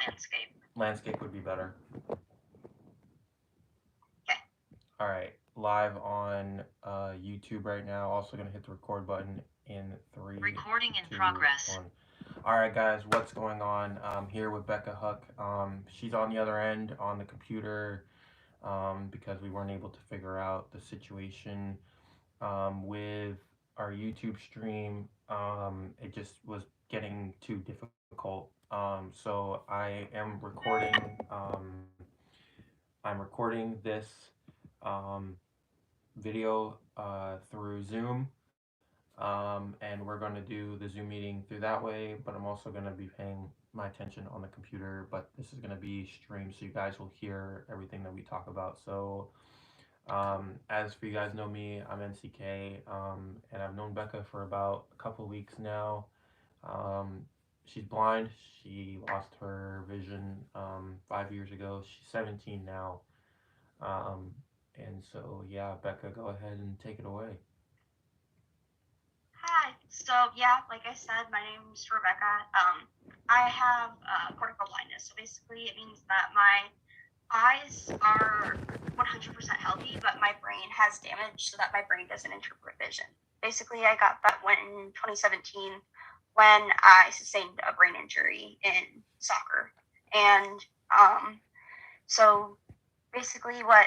landscape. Landscape would be better. Okay. All right, live on YouTube right now. Also gonna hit the record button in 3, Recording in 2, progress. 1. All right, guys, what's going on? I'm here with Becca Huck. She's on the other end on the computer because we weren't able to figure out the situation with our YouTube stream. It just was getting too difficult. So I am recording. I'm recording this um, video through Zoom, and we're going to do the Zoom meeting through that way. But I'm also going to be paying my attention on the computer. But this is going to be streamed, so you guys will hear everything that we talk about. So as for you guys know me, I'm NCK, and I've known Becca for about a couple weeks now. Um, she's blind. She lost her vision 5 years ago. She's 17 now. Um, and so, yeah, Becca, go ahead and take it away. Hi. So yeah, like I said, my name's Rebecca. I have cortical blindness. So basically, it means that my eyes are 100% healthy, but my brain has damage so that my brain doesn't interpret vision. Basically, I got that in 2017 when I sustained a brain injury in soccer. And so basically what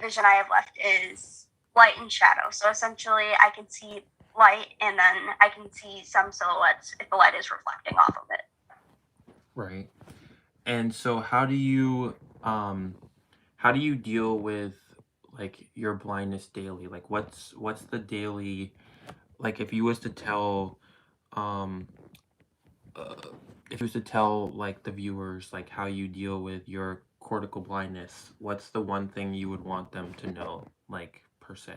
vision I have left is light and shadow. So essentially I can see light and then I can see some silhouettes if the light is reflecting off of it. Right. And so how do you deal with like your blindness daily? Like what's the daily, like if you was to tell um uh, if you was to tell like the viewers like how you deal with your cortical blindness, what's the one thing you would want them to know, like per se?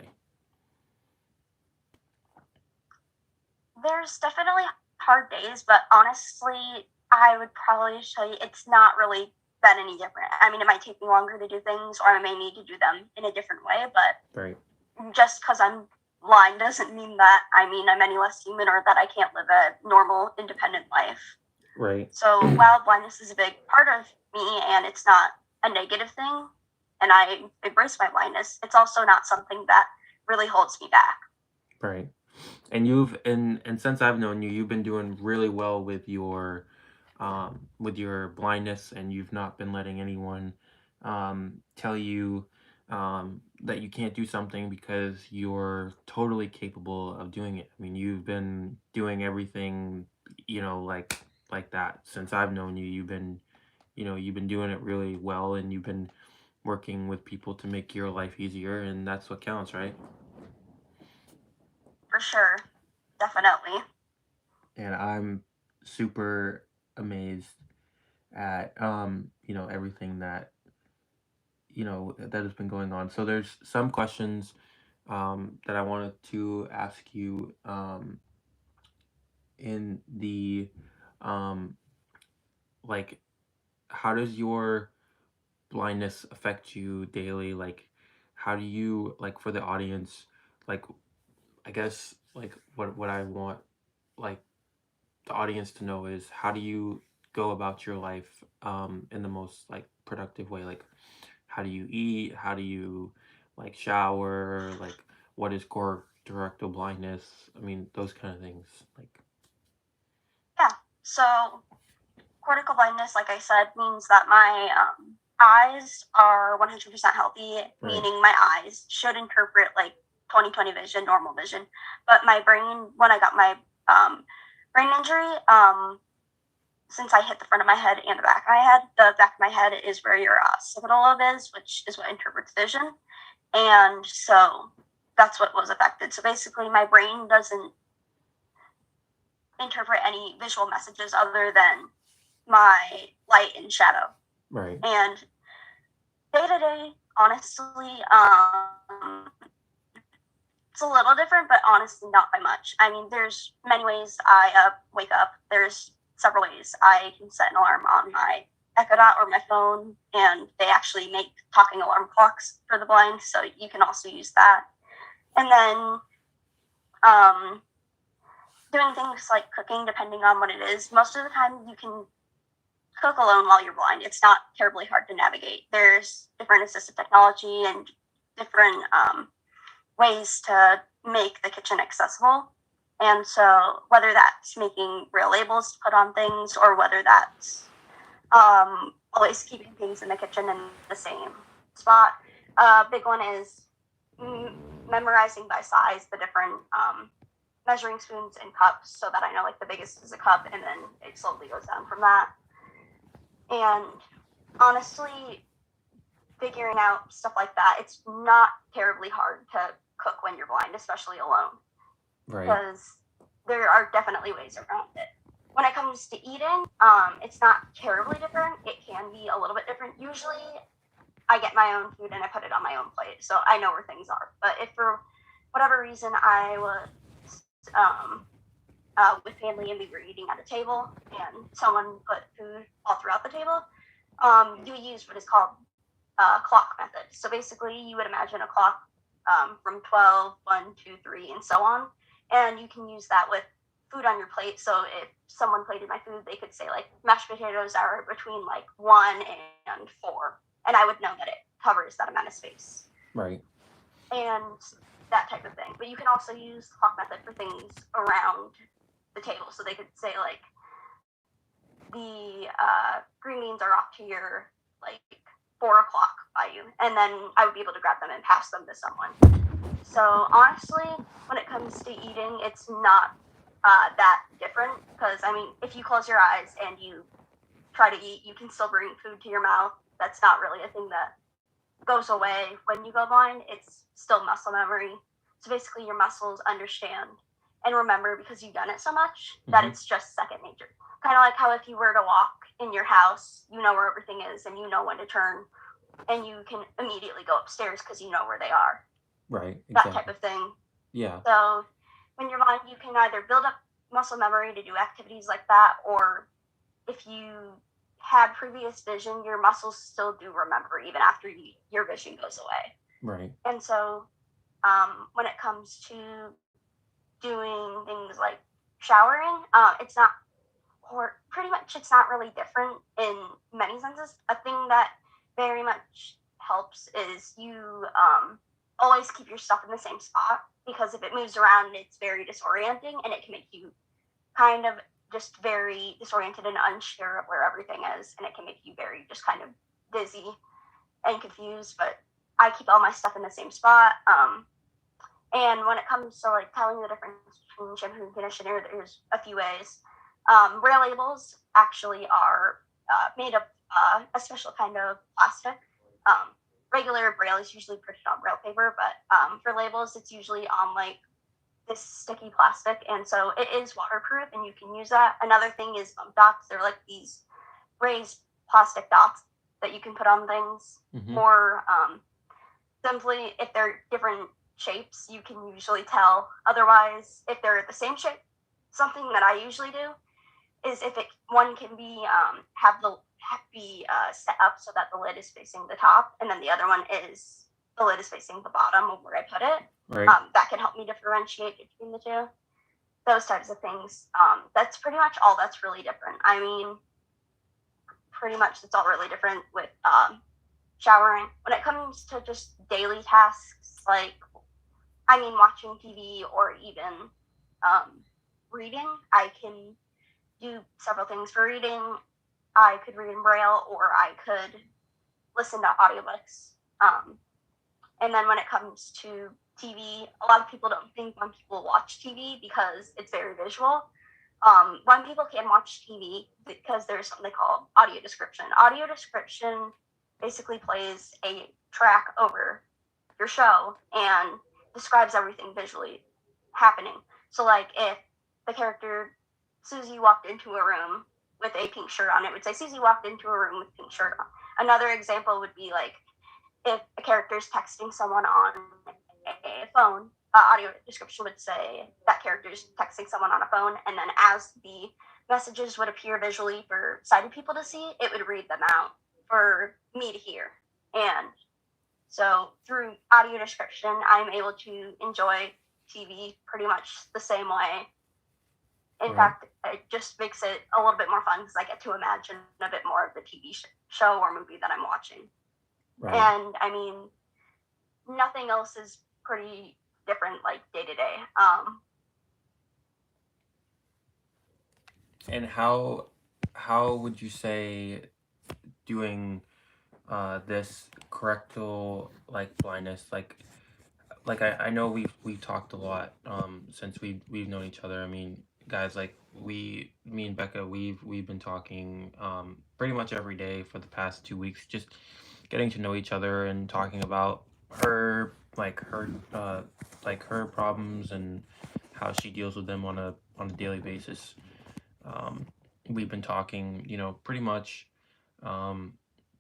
There's definitely hard days, but honestly, I would probably tell you it's not really been any different. I mean, it might take me longer to do things, or I may need to do them in a different way, but Right. just because I'm blind doesn't mean that I'm any less human or that I can't live a normal, independent life. Right. So while blindness is a big part of me and it's not a negative thing, and I embrace my blindness, it's also not something that really holds me back. Right. And you've and since I've known you, you've been doing really well with your blindness, and you've not been letting anyone tell you that you can't do something because you're totally capable of doing it. I mean, you've been doing everything, like that since I've known you. You've been doing it really well, and you've been working with people to make your life easier, and that's what counts, right? For sure. Definitely. And I'm super amazed at everything that that has been going on. So there's some questions that I wanted to ask you in the um, like how does your blindness affect you daily? Like how do you, like, for the audience, like I guess like what I want, like, the audience to know is how do you go about your life in the most like productive way? Like how do you eat? How do you like shower? Like what is correctal blindness? I mean, those kind of things. Like Yeah. So cortical blindness, like I said, means that my eyes are 100% healthy, right. meaning my eyes should interpret like 20/20 vision, normal vision. But my brain, when I got my brain injury, since I hit the front of my head and the back of my head, the back of my head is where your occipital lobe is, which is what interprets vision. And so that's what was affected. So basically, my brain doesn't interpret any visual messages other than my light and shadow. Right. And day to day, honestly, it's a little different, but honestly, not by much. I mean, there's many ways I wake up. There's several ways I can set an alarm on my Echo Dot or my phone, and they actually make talking alarm clocks for the blind, so you can also use that. And then doing things like cooking, depending on what it is. Most of the time, you can cook alone while you're blind. It's not terribly hard to navigate. There's different assistive technology and different ways to make the kitchen accessible. And so whether that's making Braille labels to put on things, or whether that's always keeping things in the kitchen in the same spot. Big one is memorizing by size the different measuring spoons and cups, so that I know like the biggest is a cup, and then it slowly goes down from that. And honestly, figuring out stuff like that, it's not terribly hard to cook when you're blind, especially alone. Right. Because there are definitely ways around it. When it comes to eating, it's not terribly different. It can be a little bit different. Usually, I get my own food and I put it on my own plate, so I know where things are. But if for whatever reason I was with family and we were eating at a table and someone put food all throughout the table, you use what is called clock method. So basically, you would imagine a clock from 12, 1, 2, 3, and so on. And you can use that with food on your plate. So if someone plated my food, they could say like mashed potatoes are between like 1 and 4. And I would know that it covers that amount of space. Right. And that type of thing. But you can also use the clock method for things around the table. So they could say like the green beans are off to your like 4 o'clock by you. And then I would be able to grab them and pass them to someone. So honestly, when it comes to eating, it's not that different, because I mean, if you close your eyes and you try to eat, you can still bring food to your mouth. That's not really a thing that goes away when you go blind. It's still muscle memory. So basically, your muscles understand and remember, because you've done it so much, that it's just second nature. Kind of like how if you were to walk in your house, you know where everything is and you know when to turn, and you can immediately go upstairs because you know where they are. Right. Exactly. That type of thing. Yeah. So when you're blind, you can either build up muscle memory to do activities like that, or if you had previous vision, your muscles still do remember even after your vision goes away. Right. And so when it comes to doing things like showering, it's not, or pretty much it's not really different in many senses. A thing that very much helps is you always keep your stuff in the same spot, because if it moves around, it's very disorienting, and it can make you kind of just very disoriented and unsure of where everything is, and it can make you very just kind of dizzy and confused. But I keep all my stuff in the same spot. And when it comes to like telling the difference between shampoo and conditioner, there's a few ways. Braille labels actually are made of a special kind of plastic. Regular Braille is usually printed on Braille paper, but for labels, it's usually on like this sticky plastic, and so it is waterproof, and you can use that. Another thing is bump dots. They're like these raised plastic dots that you can put on things. Or simply, if they're different shapes, you can usually tell. Otherwise, if they're the same shape, something that I usually do is if one can be set up so that the lid is facing the top, and then the other one is the lid is facing the bottom of where I put it. Right. That can help me differentiate between the two. Those types of things. That's pretty much all that's really different. I mean, pretty much it's all really different with showering. When it comes to just daily tasks, like, I mean, watching TV or even reading, I can do several things. For reading, I could read in Braille, or I could listen to audiobooks. And then when it comes to TV, a lot of people don't think when people watch TV because it's very visual. When people can watch TV, because there's something called audio description. Audio description basically plays a track over your show and describes everything visually happening. So like if the character Susie walked into a room with a pink shirt on, it would say Susie walked into a room with a pink shirt on. Another example would be like if a character is texting someone on a phone, audio description would say that character is texting someone on a phone, and then as the messages would appear visually for sighted people to see, it would read them out for me to hear. And so through audio description, I'm able to enjoy TV pretty much the same way In fact, it just makes it a little bit more fun because I get to imagine a bit more of the TV show or movie that I'm watching. Right. And I mean, nothing else is pretty different, like day to day. And how would you say doing this correctal like blindness, like I know we've talked a lot since we've known each other. I mean, guys, like me and Becca, we've been talking pretty much every day for the past 2 weeks, just getting to know each other and talking about her her problems and how she deals with them on a daily basis. We've been talking, pretty much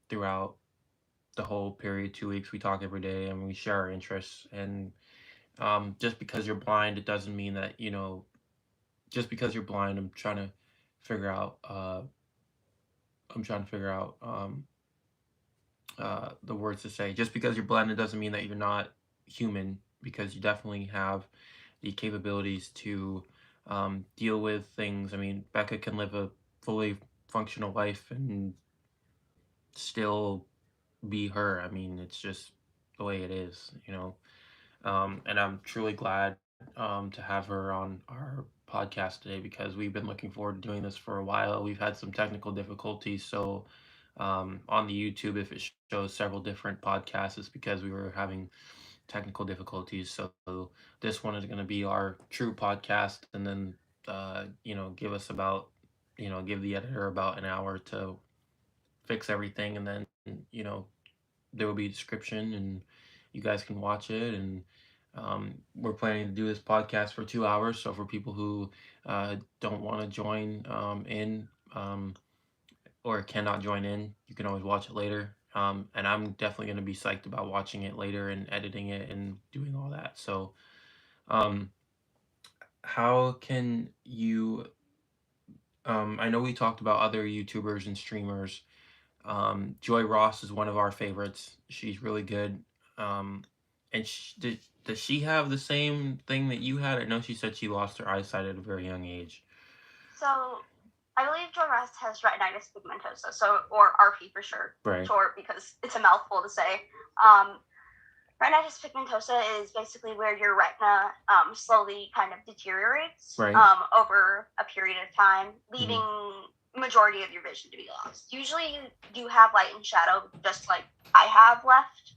throughout the whole period, 2 weeks. We talk every day and we share our interests. And just because you're blind, it doesn't mean that, just because you're blind, I'm trying to figure out, the words to say. Just because you're blind, it doesn't mean that you're not human, because you definitely have the capabilities to deal with things. I mean, Becca can live a fully functional life and still be her. I mean, it's just the way it is. And I'm truly glad to have her on our podcast today, because we've been looking forward to doing this for a while. We've had some technical difficulties, so on the YouTube, if it shows several different podcasts, it's because we were having technical difficulties. So this one is going to be our true podcast, and then give us about give the editor about an hour to fix everything, and then there will be a description and you guys can watch it. And we're planning to do this podcast for 2 hours, so for people who don't want to join in, or cannot join in, you can always watch it later. And I'm definitely going to be psyched about watching it later and editing it and doing all that. So um, how can you I know we talked about other YouTubers and streamers. Joy Ross is one of our favorites. She's really good. And does she have the same thing that you had? I know she said she lost her eyesight at a very young age. So I believe Joy Ross has retinitis pigmentosa, or RP for sure, Right. short, because it's a mouthful to say. Retinitis pigmentosa is basically where your retina slowly kind of deteriorates Right. Over a period of time, leaving majority of your vision to be lost. Usually you do have light and shadow, just like I have left.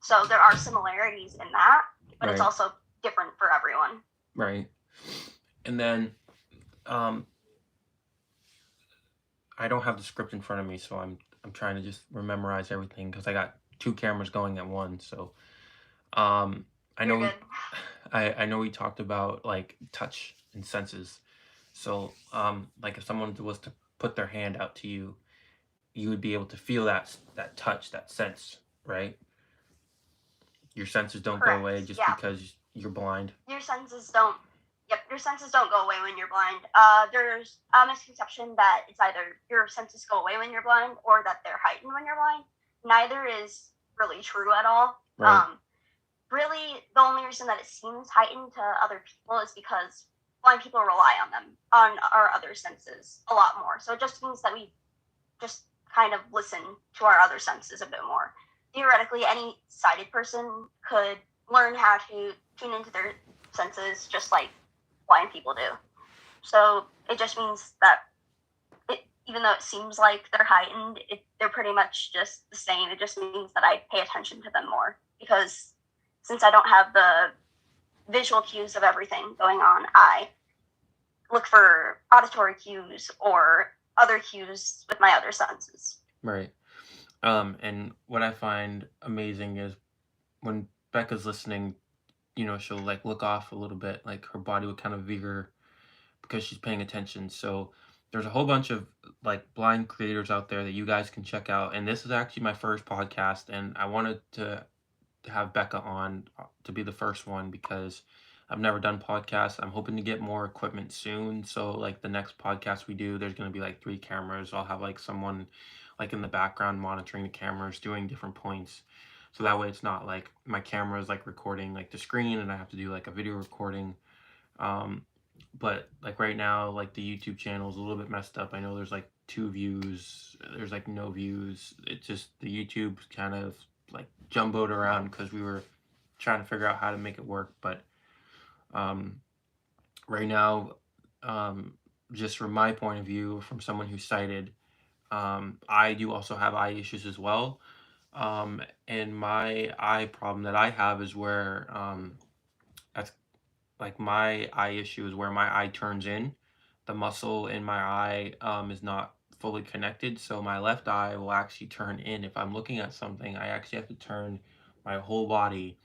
So there are similarities in that, but it's Right. also different for everyone. Right. And then I don't have the script in front of me, so I'm trying to just memorize everything because I got 2 cameras going at once. So I know I know we talked about like touch and senses. So like if someone was to put their hand out to you, you would be able to feel that touch, that sense, right? Your senses don't Correct. go away just because you're blind. Your senses don't go away when you're blind. There's a misconception that it's either your senses go away when you're blind or that they're heightened when you're blind. Neither is really true at all. Right. Really, the only reason that it seems heightened to other people is because blind people rely on our other senses a lot more. So it just means that we just kind of listen to our other senses a bit more. Theoretically, any sighted person could learn how to tune into their senses just like blind people do. So it just means that even though it seems like they're heightened, they're pretty much just the same. It just means that I pay attention to them more, because since I don't have the visual cues of everything going on, I look for auditory cues or other cues with my other senses. Right. And what I find amazing is when Becca's listening, she'll like look off a little bit, like her body will kind of vigor because she's paying attention. So there's a whole bunch of like blind creators out there that you guys can check out. And this is actually my first podcast, and I wanted to have Becca on to be the first one because I've never done podcasts. I'm hoping to get more equipment soon. So like the next podcast we do, there's going to be like 3 cameras. I'll have like someone like in the background monitoring the cameras, doing different points. So that way it's not like my camera is like recording like the screen and I have to do like a video recording. but like right now, like the YouTube channel is a little bit messed up. I know there's like 2 views, there's like no views. It just, the YouTube kind of like jumboed around because we were trying to figure out how to make it work. But um, right now, just from my point of view, from someone who's sighted, I do also have eye issues as well. And my eye problem that I have is where that's like my eye issue is where my eye turns in. The muscle in my eye is not fully connected, so my left eye will actually turn in. If I'm looking at something, I actually have to turn my whole body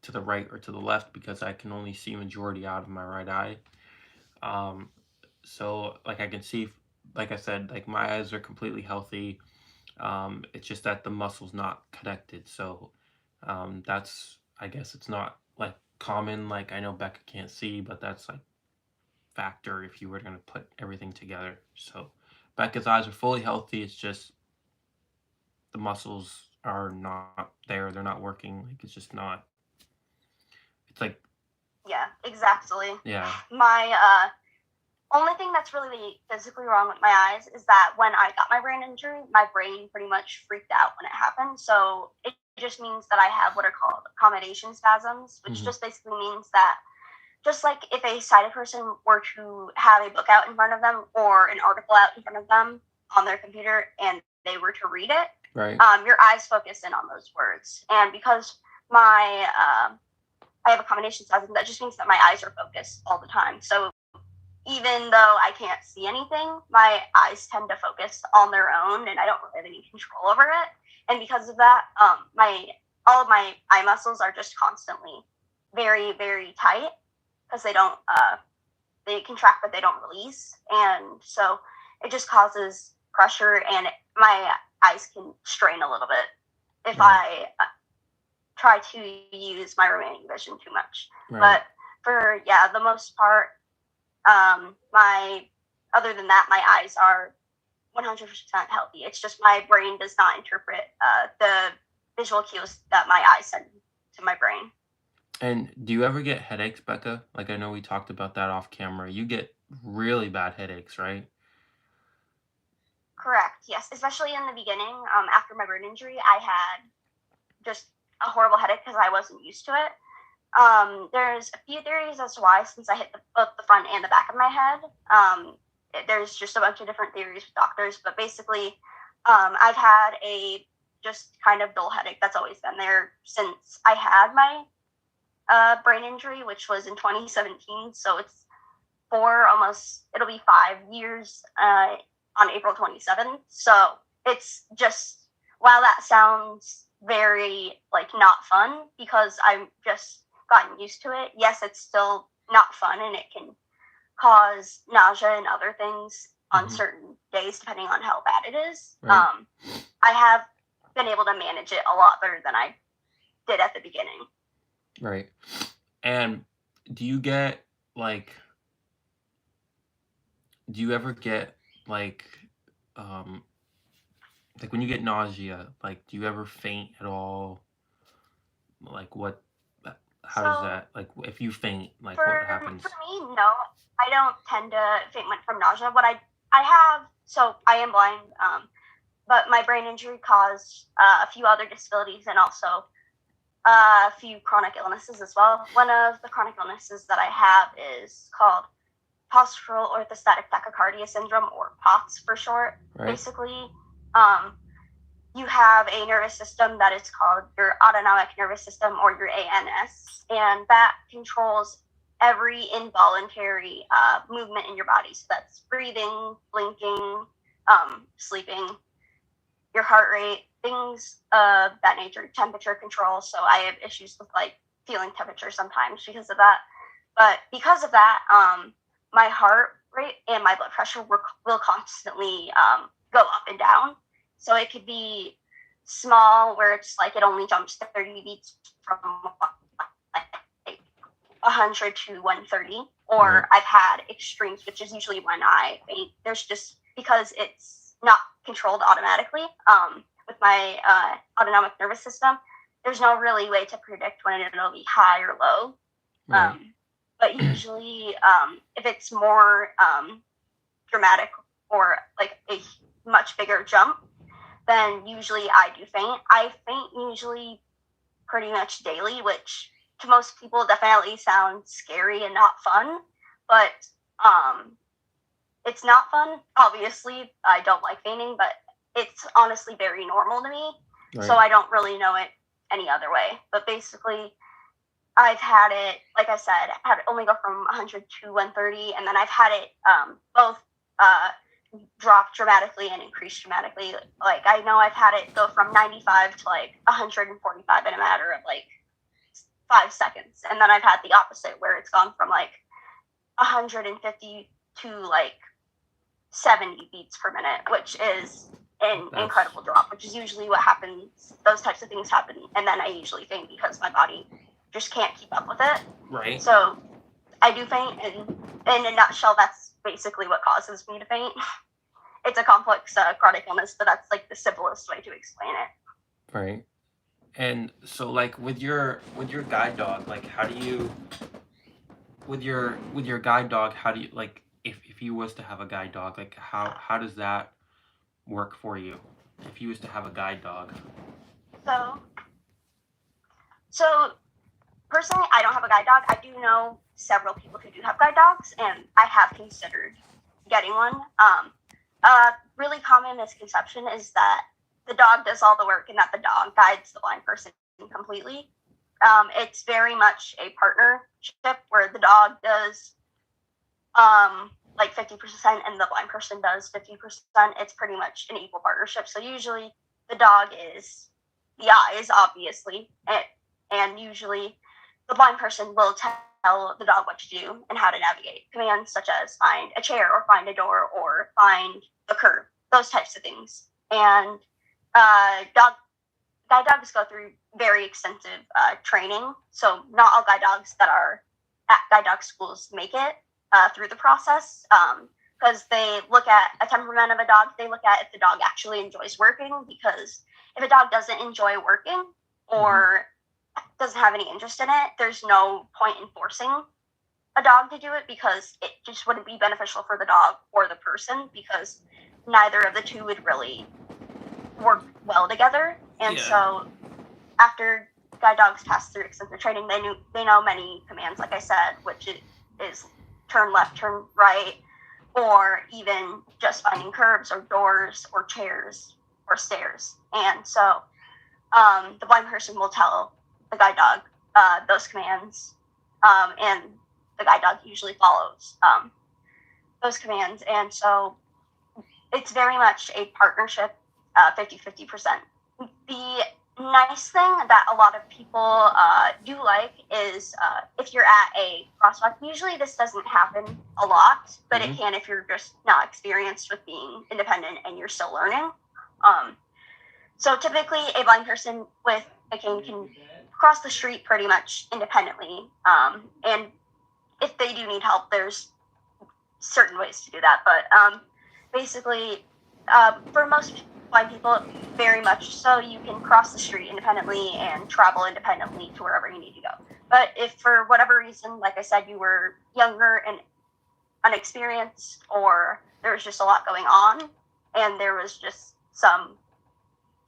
to the right or to the left because I can only see majority out of my right eye. Um, so like I can see, like I said, like my eyes are completely healthy. It's just that the muscle's not connected. So that's, I guess it's not like common. Like I know Becca can't see, but that's like factor if you were going to put everything together. So Becca's eyes are fully healthy. It's just the muscles are not there. They're not working. Like it's just not. It's like, Yeah, exactly. yeah. My only thing that's really physically wrong with my eyes is that when I got my brain injury, my brain pretty much freaked out when it happened. So it just means that I have what are called accommodation spasms, which just basically means that just like if a sighted person were to have a book out in front of them or an article out in front of them on their computer and they were to read it, Right. Your eyes focus in on those words. And because my I have accommodation spasms, that just means that my eyes are focused all the time. So even though I can't see anything, my eyes tend to focus on their own, and I don't really have any control over it. And because of that, all of my eye muscles are just constantly very, very tight because they contract but they don't release, and so it just causes pressure, and my eyes can strain a little bit if I try to use my remaining vision too much. Right. But for the most part, other than that, my eyes are 100% healthy. It's just my brain does not interpret the visual cues that my eyes send to my brain. And do you ever get headaches, Becca? Like I know we talked about that off camera. You get really bad headaches, right? Correct. Yes, especially in the beginning. After my brain injury, I had just a horrible headache because I wasn't used to it. There's a few theories as to why, since I hit both the front and the back of my head. There's just a bunch of different theories with doctors, but basically, I've had a just kind of dull headache that's always been there since I had my brain injury, which was in 2017. So it'll be 5 years on April 27th. So it's just, while that sounds very like not fun because I'm just gotten used to it, yes, it's still not fun, and it can cause nausea and other things on certain days depending on how bad it is. Right. I have been able to manage it a lot better than I did at the beginning. Right. And do you get like, do you ever get like when you get nausea, like do you ever faint at all? Like how does that, like if you faint, like what happens? For me, no, I don't tend to faint from nausea. What I have, so I am blind, but my brain injury caused a few other disabilities and also a few chronic illnesses as well. One of the chronic illnesses that I have is called Postural Orthostatic Tachycardia Syndrome, or POTS for short. Right. Basically, you have a nervous system that is called your autonomic nervous system, or your ANS, and that controls every involuntary movement in your body. So that's breathing, blinking, sleeping, your heart rate, things of that nature, temperature control. So I have issues with like feeling temperature sometimes because of that. But because of that, my heart rate and my blood pressure will constantly go up and down. So it could be small, where it's like it only jumps 30 beats from like 100 to 130. Or I've had extremes, which is usually when I faint. There's just, because it's not controlled automatically with my autonomic nervous system, there's no really way to predict when it'll be high or low. Right. But usually, if it's more dramatic or like a much bigger jump, then usually I do faint. I faint usually pretty much daily, which to most people definitely sounds scary and not fun. But it's not fun. Obviously, I don't like fainting, but it's honestly very normal to me. Right. So I don't really know it any other way. But basically, I've had it, like I said, had it only go from 100 to 130, and then I've had it both drop dramatically and increase dramatically. Like, I know I've had it go from 95 to like 145 in a matter of like 5 seconds. And then I've had the opposite where it's gone from like 150 to like 70 beats per minute, which is an incredible drop, which is usually what happens. Those types of things happen, and then I usually faint because my body just can't keep up with it. Right. So I do faint, and in a nutshell, that's basically what causes me to faint. It's a complex chronic illness, but that's like the simplest way to explain it. Right. And so, like, with your guide dog, like, how do you with your guide dog, how do you, like, if you was to have a guide dog, like, how does that work for you if you was to have a guide dog? So personally, I don't have a guide dog. I do know several people who do have guide dogs, and I have considered getting one. A really common misconception is that the dog does all the work and that the dog guides the blind person completely. It's very much a partnership where the dog does like 50% and the blind person does 50%. It's pretty much an equal partnership. So usually the dog is the eyes, obviously, and usually the blind person will tell the dog what to do and how to navigate. Commands such as find a chair or find a door or find the curb, those types of things. And guide dogs go through very extensive training. So not all guide dogs that are at guide dog schools make it through the process, because they look at a temperament of a dog. They look at if the dog actually enjoys working, because if a dog doesn't enjoy working or doesn't have any interest in it, there's no point in forcing a dog to do it, because it just wouldn't be beneficial for the dog or the person, because neither of the two would really work well together. And so after guide dogs pass through extensive training, they know many commands, like I said, which is turn left, turn right, or even just finding curbs or doors or chairs or stairs. And so the blind person will tell the guide dog those commands, and the guide dog usually follows those commands. And so it's very much a partnership, 50-50%. The nice thing that a lot of people do like is if you're at a crosswalk, usually this doesn't happen a lot, but it can if you're just not experienced with being independent and you're still learning. So typically a blind person with a cane can cross the street pretty much independently. And if they do need help, there's certain ways to do that. But basically, for most blind people, very much so, you can cross the street independently and travel independently to wherever you need to go. But if for whatever reason, like I said, you were younger and unexperienced, or there was just a lot going on, and there was just some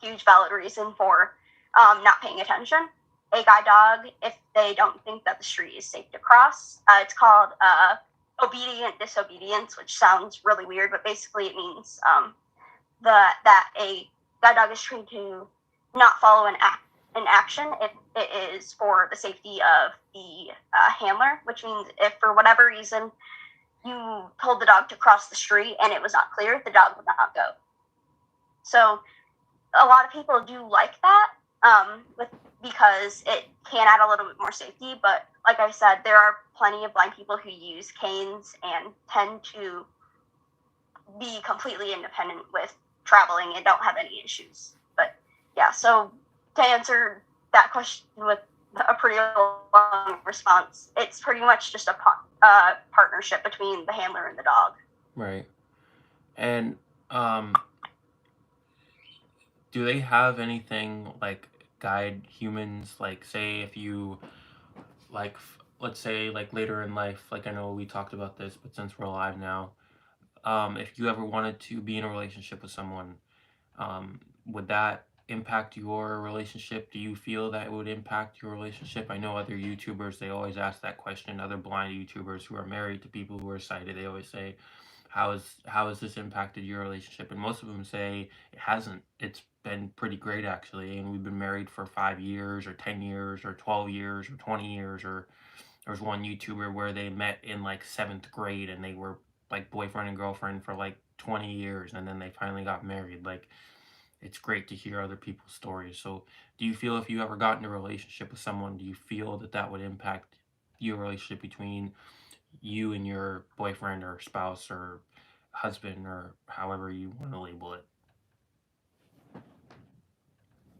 huge valid reason for not paying attention, a guide dog, if they don't think that the street is safe to cross, it's called obedient disobedience, which sounds really weird, but basically it means that a guide dog is trained to not follow an action if it is for the safety of the handler, which means if for whatever reason you told the dog to cross the street and it was not clear, the dog would not go. So a lot of people do like that, because it can add a little bit more safety. But like I said, there are plenty of blind people who use canes and tend to be completely independent with traveling and don't have any issues. But yeah, so to answer that question with a pretty long response, it's pretty much just a partnership between the handler and the dog. Right. And do they have anything like guide humans, like say if you like let's say like later in life, like I know we talked about this, but since we're alive now, if you ever wanted to be in a relationship with someone, would that impact your relationship? Do you feel that it would impact your relationship? I know other YouTubers, they always ask that question. Other blind YouTubers who are married to people who are sighted, they always say, how has this impacted your relationship? And most of them say it hasn't. It's been pretty great actually, and we've been married for 5 years or 10 years or 12 years or 20 years. Or there was one YouTuber where they met in like 7th grade and they were like boyfriend and girlfriend for like 20 years, and then they finally got married. Like, it's great to hear other people's stories. So do you feel if you ever got in a relationship with someone, do you feel that that would impact your relationship between you and your boyfriend or spouse or husband or however you want to label it?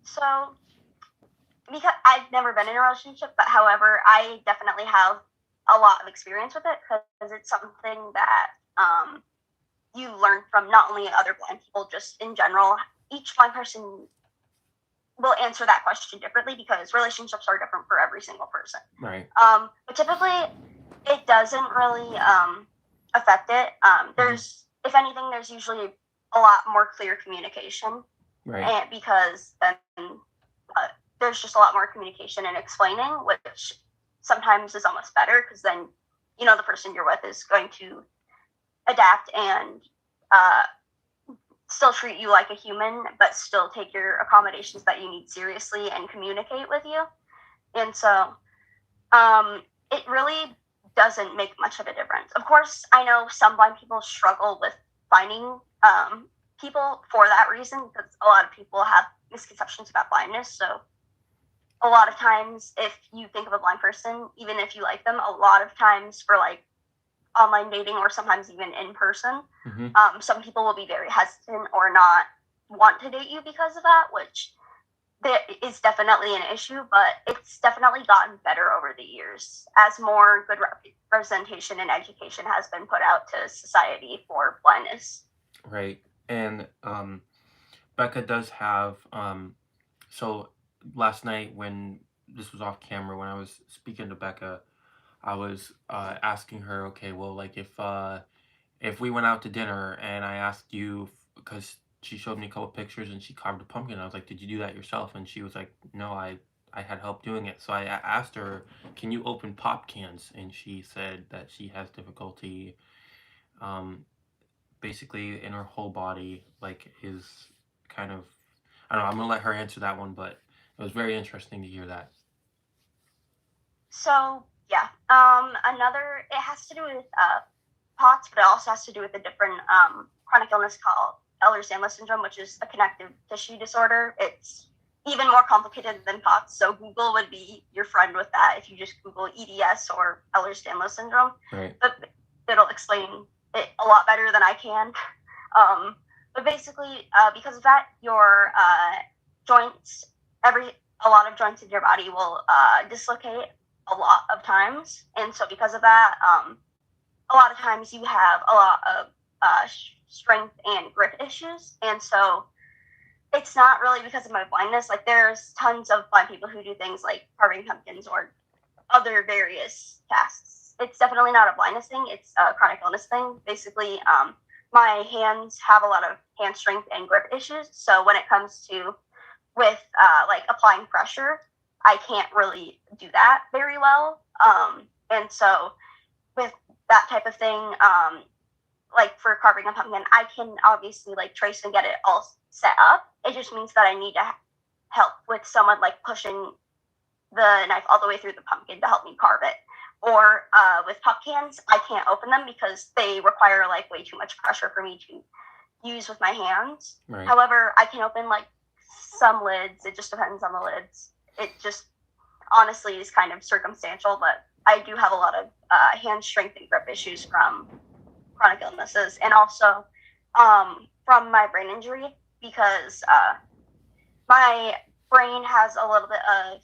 So, because I've never been in a relationship, but however, I definitely have a lot of experience with it because it's something that you learn from not only other blind people, just in general. Each blind person will answer that question differently because relationships are different for every single person. Right. But typically, it doesn't really affect it. There's, if anything, there's usually a lot more clear communication, Right. and because then there's just a lot more communication and explaining, which sometimes is almost better because then you know the person you're with is going to adapt and still treat you like a human, but still take your accommodations that you need seriously and communicate with you. And so it really doesn't make much of a difference. Of course, I know some blind people struggle with finding people for that reason because a lot of people have misconceptions about blindness. So a lot of times, if you think of a blind person, even if you like them, a lot of times for like online dating or sometimes even in person, some people will be very hesitant or not want to date you because of that, which is definitely an issue, but it's definitely gotten better over the years as more good representation and education has been put out to society for blindness. Right. And Becca does have, so last night when this was off camera, when I was speaking to Becca, I was asking her, okay, well, like if we went out to dinner and I asked you, because she showed me a couple pictures and she carved a pumpkin, I was like, did you do that yourself? And she was like, no, I had help doing it. So I asked her, can you open pop cans? And she said that she has difficulty, basically in her whole body, like is kind of, I don't know, I'm gonna let her answer that one, but it was very interesting to hear that. So yeah, another, it has to do with POTS, but it also has to do with a different chronic illness called Ehlers-Danlos Syndrome, which is a connective tissue disorder. It's even more complicated than POTS, so Google would be your friend with that if you just Google EDS or Ehlers-Danlos Syndrome. Right. But it'll explain it a lot better than I can. But basically, because of that, your joints, a lot of joints in your body will dislocate a lot of times, and so because of that, a lot of times you have a lot of strength and grip issues, and so it's not really because of my blindness. Like there's tons of blind people who do things like carving pumpkins or other various tasks. It's definitely not a blindness thing, it's a chronic illness thing. Basically, my hands have a lot of hand strength and grip issues, so when it comes to with like applying pressure, I can't really do that very well. And so with that type of thing, like for carving a pumpkin, I can obviously like trace and get it all set up. It just means that I need to help with someone like pushing the knife all the way through the pumpkin to help me carve it. Or with pop cans, I can't open them because they require like way too much pressure for me to use with my hands. Right. However, I can open like some lids. It just depends on the lids. It just honestly is kind of circumstantial, but I do have a lot of hand strength and grip issues from chronic illnesses, and also from my brain injury, because my brain has a little bit of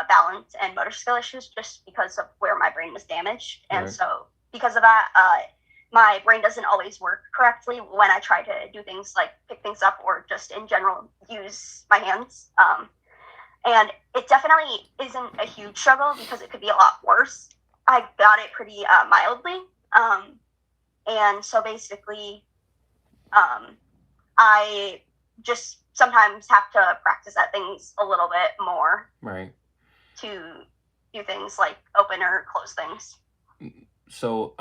balance and motor skill issues just because of where my brain was damaged. And Right. so because of that, my brain doesn't always work correctly when I try to do things like pick things up or just in general use my hands. And it definitely isn't a huge struggle because it could be a lot worse. I got it pretty mildly. And so basically, I just sometimes have to practice at things a little bit more. Right. To do things like open or close things. So,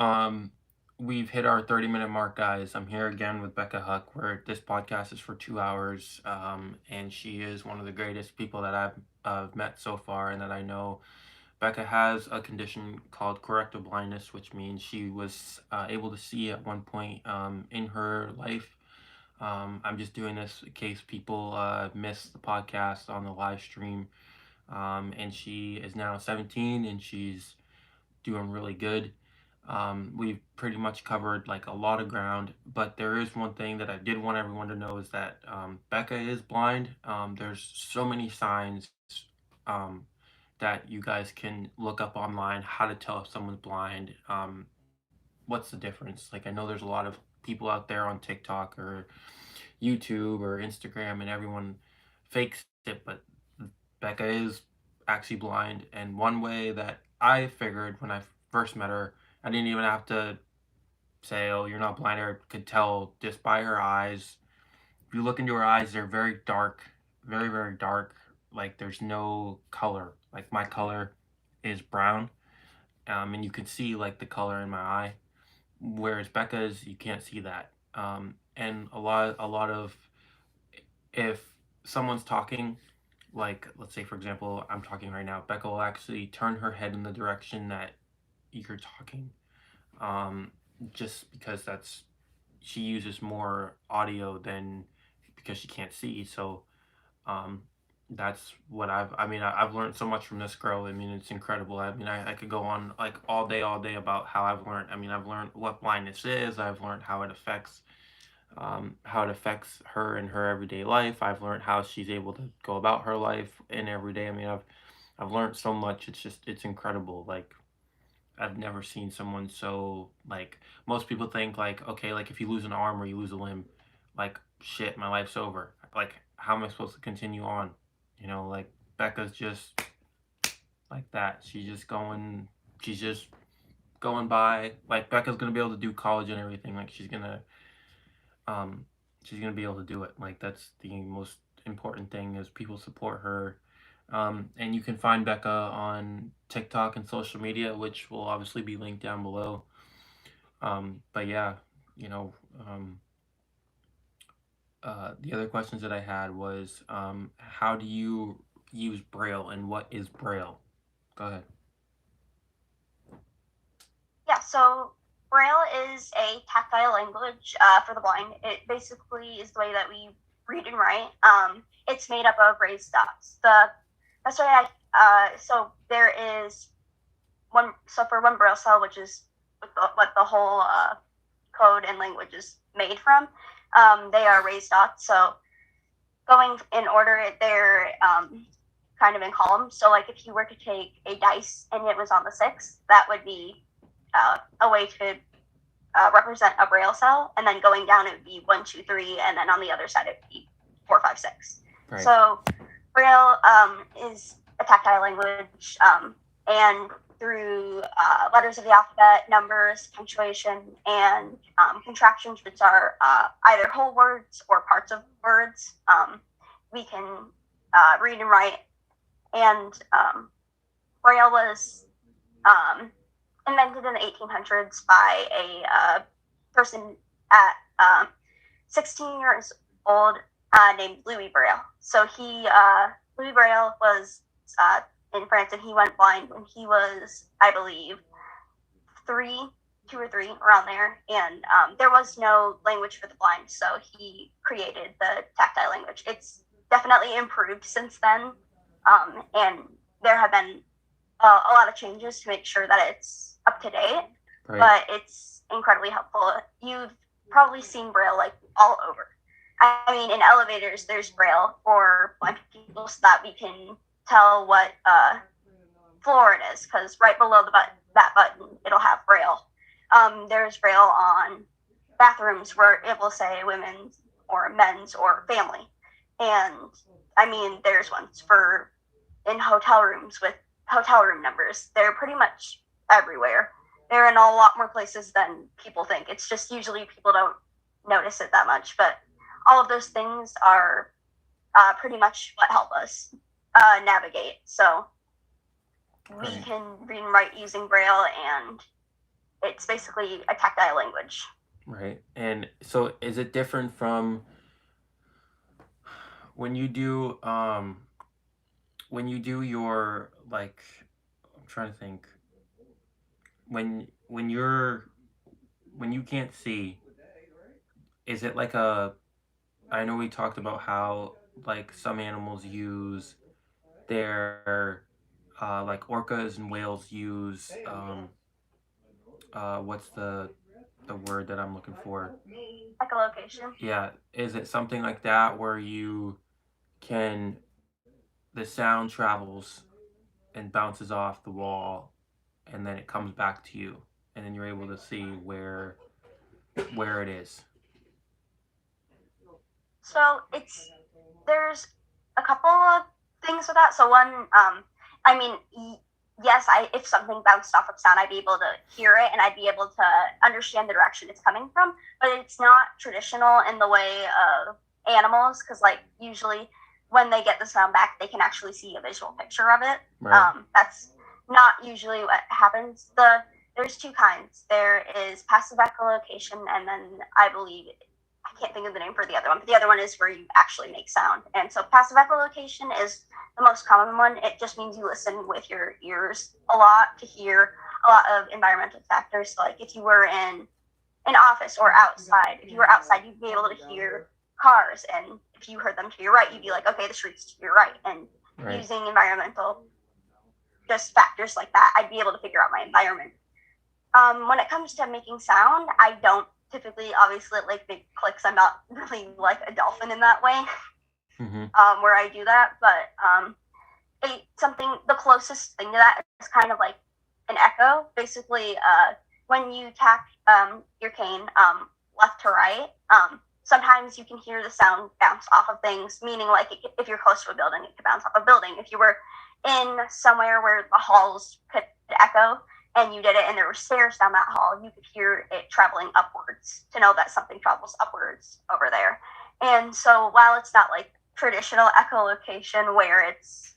we've hit our 30-minute mark, guys. I'm here again with Becca Huck, where this podcast is for 2 hours. And she is one of the greatest people that I've met so far and that I know. Becca has a condition called corrective blindness, which means she was able to see at one point in her life. I'm just doing this in case people missed the podcast on the live stream. And she is now 17 and she's doing really good. We've pretty much covered like a lot of ground, but there is one thing that I did want everyone to know is that Becca is blind. There's so many signs that you guys can look up online how to tell if someone's blind. What's the difference? Like, I know there's a lot of people out there on TikTok or YouTube or Instagram and everyone fakes it, but Becca is actually blind. And one way that I figured when I first met her, I didn't even have to say, oh, you're not blind. I could tell just by her eyes. If you look into her eyes, they're very dark, very, very dark. Like, there's no color. Like, my color is brown, and you can see like the color in my eye, whereas Becca's, you can't see that. And a lot of, if someone's talking, like let's say for example I'm talking right now, Becca will actually turn her head in the direction that you're talking, just because she uses more audio than, because she can't see. So that's what I've learned so much from this girl. I mean, it's incredible. I mean, I could go on like all day about how I've learned. I mean, I've learned what blindness is. I've learned how it affects her in her everyday life. I've learned how she's able to go about her life in every day. I mean, I've learned so much. It's incredible. Like, I've never seen someone so, like, most people think like, okay, like if you lose an arm or you lose a limb, like, shit, my life's over. Like, how am I supposed to continue on? You know, like, Becca's just like that. She's just going by. Like, Becca's gonna be able to do college and everything. Like, she's gonna be able to do it. Like, that's the most important thing, is people support her. And you can find Becca on TikTok and social media, which will obviously be linked down below. But yeah, you know, the other questions that I had was, how do you use Braille and what is Braille? Go ahead. Yeah, so Braille is a tactile language for the blind. It basically is the way that we read and write. It's made up of raised dots. That's why so there is one. So for one Braille cell, which is what the whole code and language is made from, they are raised dots. So going in order, they're kind of in columns. So like if you were to take a dice and it was on the 6, that would be a way to represent a Braille cell, and then going down it would be 1, 2, 3, and then on the other side it would be 4, 5, 6. Right. So Braille is a tactile language, and through letters of the alphabet, numbers, punctuation, and contractions, which are either whole words or parts of words, we can read and write. And Braille was invented in the 1800s by a person at 16 years old named Louis Braille. So Louis Braille was in France, and he went blind when he was, I believe, 2 or 3, around there. And there was no language for the blind, so he created the tactile language. It's definitely improved since then, and there have been a lot of changes to make sure that it's up to date. Right. But it's incredibly helpful. You've probably seen Braille like all over. I mean, in elevators, there's Braille for blind people so that we can tell what floor it is, because right below that button, it'll have Braille. There's Braille on bathrooms where it will say women's or men's or family. And I mean, there's ones for in hotel rooms with hotel room numbers. They're pretty much everywhere. They're in a lot more places than people think. It's just usually people don't notice it that much. But all of those things are pretty much what help us navigate. So we can read and write using Braille, and it's basically a tactile language. Right. And so is it different from when you do your, like, I'm trying to think, when you can't see, is it like I know we talked about how like some animals use their like orcas and whales use what's the word that I'm looking for? Echolocation. Yeah, is it something like that where the sound travels and bounces off the wall and then it comes back to you and then you're able to see where it is? So there's a couple of things with that. So one, I mean, yes, if something bounced off of sound, I'd be able to hear it and I'd be able to understand the direction it's coming from. But it's not traditional in the way of animals, because like usually when they get the sound back, they can actually see a visual picture of it. Right. That's not usually what happens. There's two kinds. There is passive echolocation, and then I believe I can't think of the name for the other one, but the other one is where you actually make sound. And so passive echolocation is the most common one. It just means you listen with your ears a lot to hear a lot of environmental factors. So like if you were in an office or outside, if you were outside, you'd be able to hear cars. And if you heard them to your right, you'd be like, okay, the street's to your right. And using environmental just factors like that, I'd be able to figure out my environment. When it comes to making sound, I don't typically, obviously, like big clicks. I'm not really like a dolphin in that way, where I do that. But the closest thing to that is kind of like an echo. Basically, when you tap your cane left to right, sometimes you can hear the sound bounce off of things, meaning like if you're close to a building, it could bounce off a building. If you were in somewhere where the halls could echo, and you did it and there were stairs down that hall, you could hear it traveling upwards to know that something travels upwards over there. And so while it's not like traditional echolocation where it's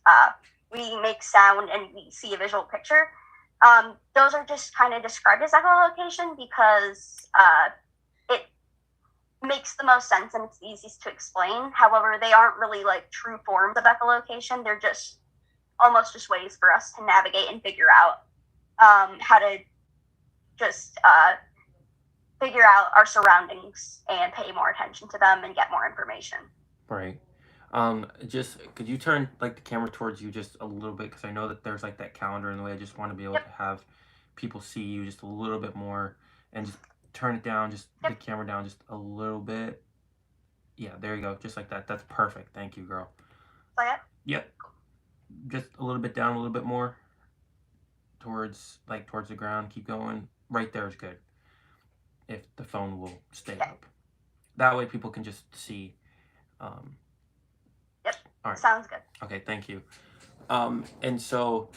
we make sound and we see a visual picture, those are just kind of described as echolocation because it makes the most sense and it's the easiest to explain. However, they aren't really like true forms of echolocation. They're just almost just ways for us to navigate and figure out how to just figure out our surroundings and pay more attention to them and get more information. Right. Just could you turn like the camera towards you just a little bit, because I know that there's like that calendar in the way. I just want to be able to have people see you just a little bit more, and just turn it down, just the camera down just a little bit. Yeah, there you go, just like that. That's perfect. Thank you, girl. Like it? Yep. Just a little bit down, a little bit more towards the ground. Keep going. Right there is good. If the phone will stay up, that way people can just see. Yep. All right. Sounds good. Okay, thank you. And so,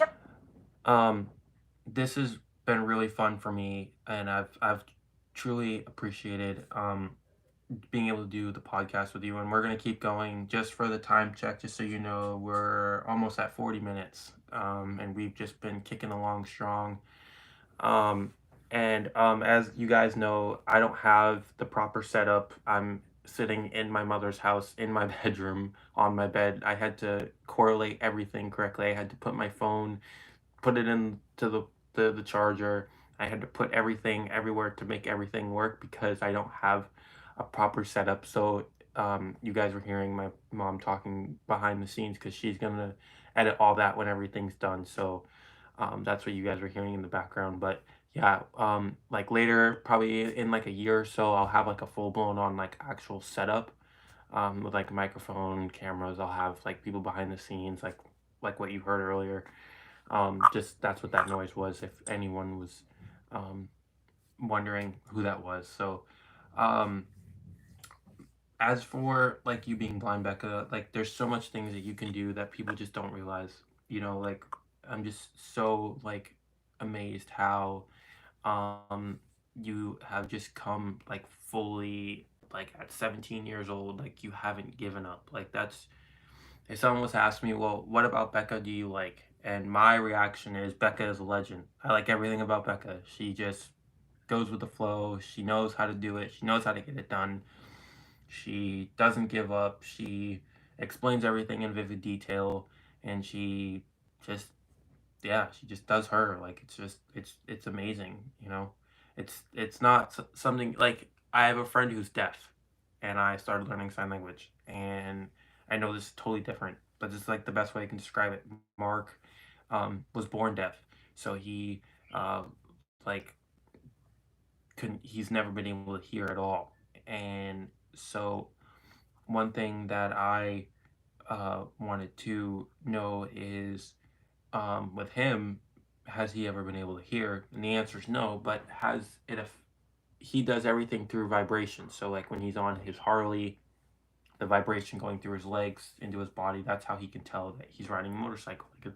this has been really fun for me, and I've truly appreciated being able to do the podcast with you. And we're gonna keep going. Just for the time check, just so you know, we're almost at 40 minutes, and we've just been kicking along strong. And as you guys know, I don't have the proper setup. I'm sitting in my mother's house in my bedroom on my bed. I had to correlate everything correctly. I had to put my phone, put it into the charger. I had to put everything everywhere to make everything work because I don't have a proper setup. So you guys were hearing my mom talking behind the scenes because she's gonna edit all that when everything's done. So that's what you guys were hearing in the background. But yeah, like later, probably in like a year or so, I'll have like a full blown on like actual setup, with like a microphone, cameras. I'll have like people behind the scenes, like what you heard earlier. Just that's what that noise was. If anyone was wondering who that was. So, um, as for like you being blind, Becca, like there's so much things that you can do that people just don't realize. You know, like I'm just so like amazed how you have just come like fully like at 17 years old, like you haven't given up. Like that's, if someone was to ask me, well, what about Becca do you like? And my reaction is Becca is a legend. I like everything about Becca. She just goes with the flow. She knows how to do it. She knows how to get it done. She doesn't give up. She explains everything in vivid detail, and she just, yeah, she just does her. Like it's just it's amazing, you know. It's not something like, I have a friend who's deaf, and I started learning sign language, and I know this is totally different, but this is like the best way I can describe it. Mark was born deaf, so he like couldn't, he's never been able to hear at all. And so one thing that I wanted to know is, with him, has he ever been able to hear? And the answer is no. But has it? He does everything through vibration. So like when he's on his Harley, the vibration going through his legs into his body. That's how he can tell that he's riding a motorcycle. Like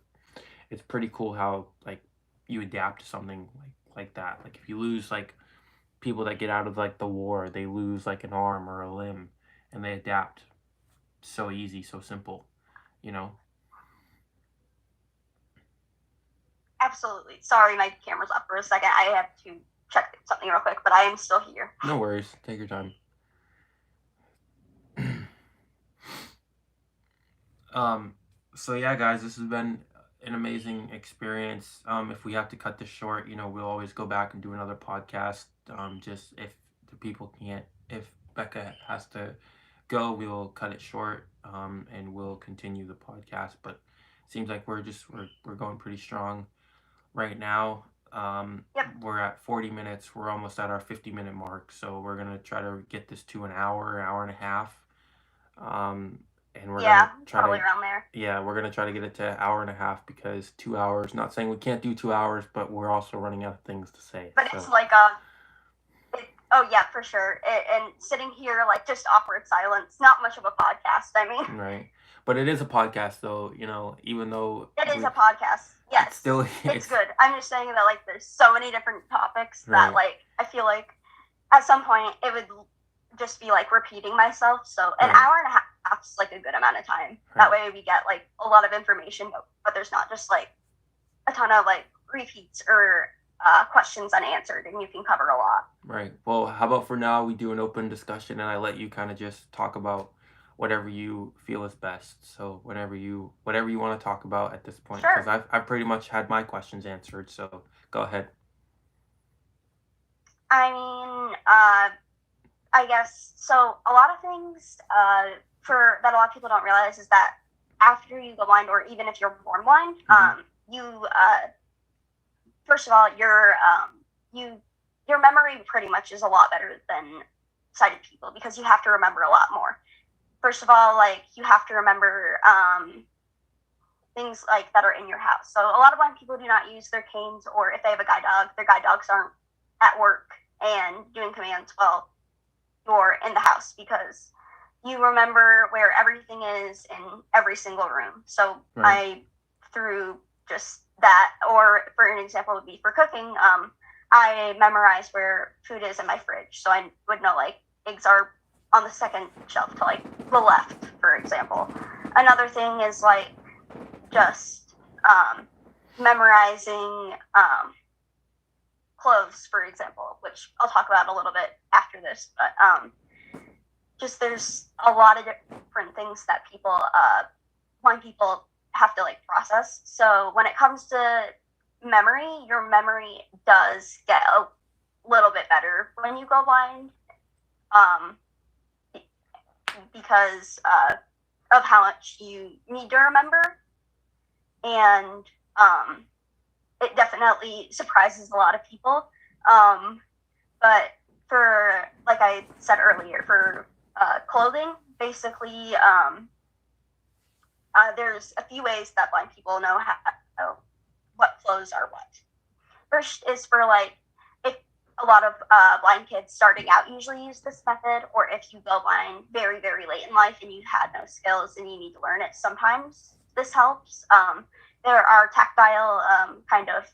it's pretty cool how like you adapt to something like that. Like if you lose, like people that get out of like the war, they lose like an arm or a limb, and they adapt so easy, so simple. You know. Absolutely. Sorry, my camera's up for a second. I have to check something real quick, but I am still here. No worries. Take your time. Um, so yeah, guys, this has been an amazing experience. If we have to cut this short, you know, we'll always go back and do another podcast. Just if the people can't, if Becca has to go, we will cut it short. And we'll continue the podcast. But it seems like we're going pretty strong right now. Yep. We're at 40 minutes. We're almost at our 50-minute mark. So we're gonna try to get this to an hour and a half. And we're gonna try probably to, around there. yeah, we're gonna try to get it to an hour and a half, because 2 hours. Not saying we can't do 2 hours, but we're also running out of things to say. But so. it's like oh yeah, for sure. And sitting here like just awkward silence, not much of a podcast. I mean, right. But it is a podcast, though. You know, even though it is a podcast. Yes, it's good. I'm just saying that like there's so many different topics that like I feel like at some point it would just be like repeating myself. So an hour and a half is like a good amount of time. That way we get like a lot of information, but there's not just like a ton of like repeats or questions unanswered, and you can cover a lot. Right. Well, how about for now we do an open discussion, and I let you kind of just talk about whatever you feel is best. So whatever you want to talk about at this point, because I've pretty much had my questions answered. So go ahead. I mean, I guess so. A lot of things for that a lot of people don't realize is that after you go blind, or even if you're born blind, you first of all your memory pretty much is a lot better than sighted people, because you have to remember a lot more. First of all, like you have to remember things like that are in your house. So a lot of blind people do not use their canes, or if they have a guide dog, their guide dogs aren't at work and doing commands while you're in the house, because you remember where everything is in every single room. So I, through just that, or for an example would be for cooking, I memorized where food is in my fridge. So I would know like eggs are on the second shelf to like the left, for example. Another thing is like just memorizing clothes, for example, which I'll talk about a little bit after this, but just there's a lot of different things that blind people have to like process. So when it comes to memory, your memory does get a little bit better when you go blind, because of how much you need to remember. And it definitely surprises a lot of people. But for, like I said earlier, for clothing, basically, there's a few ways that blind people know what clothes are what. First is for like, if a lot of blind kids starting out usually use this method, or if you go blind very, very late in life and you had no skills and you need to learn it, sometimes this helps. There are tactile kind of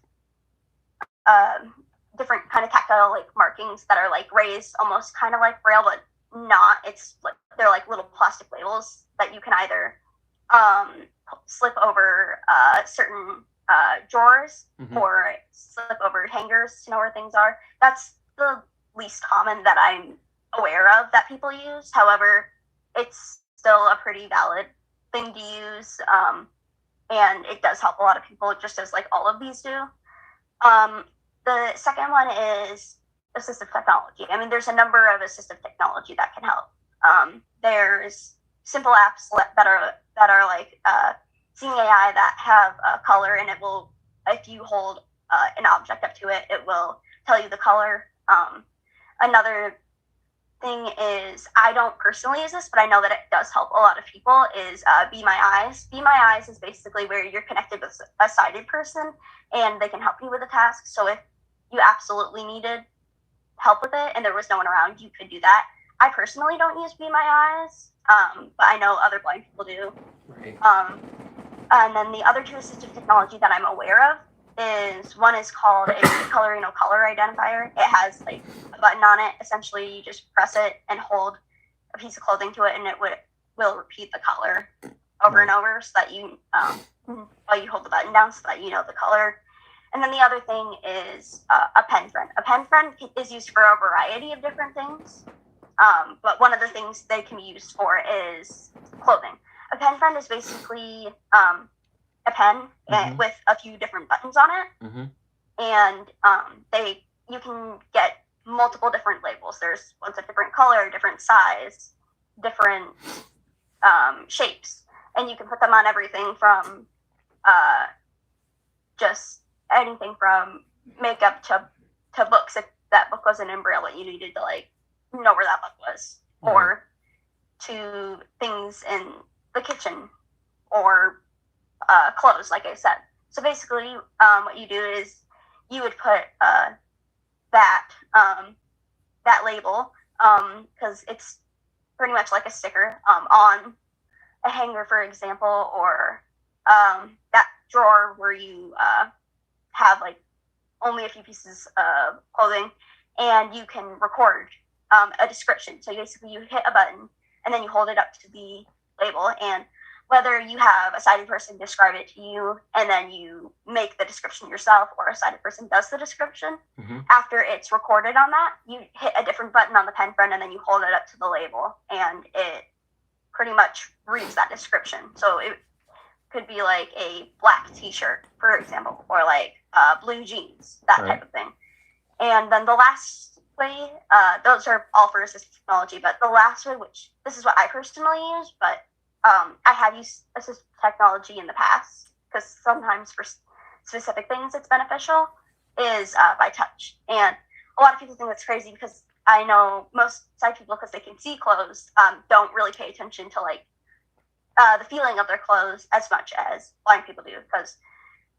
different kind of tactile like markings that are like raised almost kind of like Braille, but not. It's they're like little plastic labels that you can either slip over certain drawers or slip over hangers to know where things are. That's the least common that I'm aware of that people use. However, it's still a pretty valid thing to use, and it does help a lot of people, just as like all of these do. The second one is assistive technology. I mean, there's a number of assistive technology that can help. There's simple apps that are like seeing AI that have a color, and it will, if you hold an object up to it, it will tell you the color. Another thing is, I don't personally use this, but I know that it does help a lot of people, is Be My Eyes. Be My Eyes is basically where you're connected with a sighted person and they can help you with a task. So if you absolutely needed help with it and there was no one around, you could do that. I personally don't use Be My Eyes, but I know other blind people do. Right. And then the other two assistive technology that I'm aware of is, one is called a Colorino color identifier. It has like a button on it. Essentially, you just press it and hold a piece of clothing to it, and it will repeat the color over and over, so that you while you hold the button down, so that you know the color. And then the other thing is a pen friend. A pen friend is used for a variety of different things, but one of the things they can be used for is clothing. A pen friend is basically a pen with a few different buttons on it, and you can get multiple different labels. There's ones of different color, different size, different shapes, and you can put them on everything from just anything from makeup to books. If that book wasn't in Braille, but you needed to like know where that book was, or to things in the kitchen, or clothes, like I said. So basically, what you do is you would put that label, because it's pretty much like a sticker, on a hanger, for example, or that drawer where you have like only a few pieces of clothing, and you can record a description. So basically, you hit a button and then you hold it up to the label, and whether you have a sighted person describe it to you and then you make the description yourself, or a sighted person does the description, after it's recorded on that, you hit a different button on the pen friend and then you hold it up to the label, and it pretty much reads that description. So it could be like a black t-shirt, for example, or like blue jeans, that type of thing. And then the last way, those are all for assistive technology, but the last way, which this is what I personally use, but I have used assistive technology in the past, because sometimes for specific things it's beneficial, is by touch. And a lot of people think that's crazy, because I know most sight people, because they can see clothes, don't really pay attention to like the feeling of their clothes as much as blind people do, because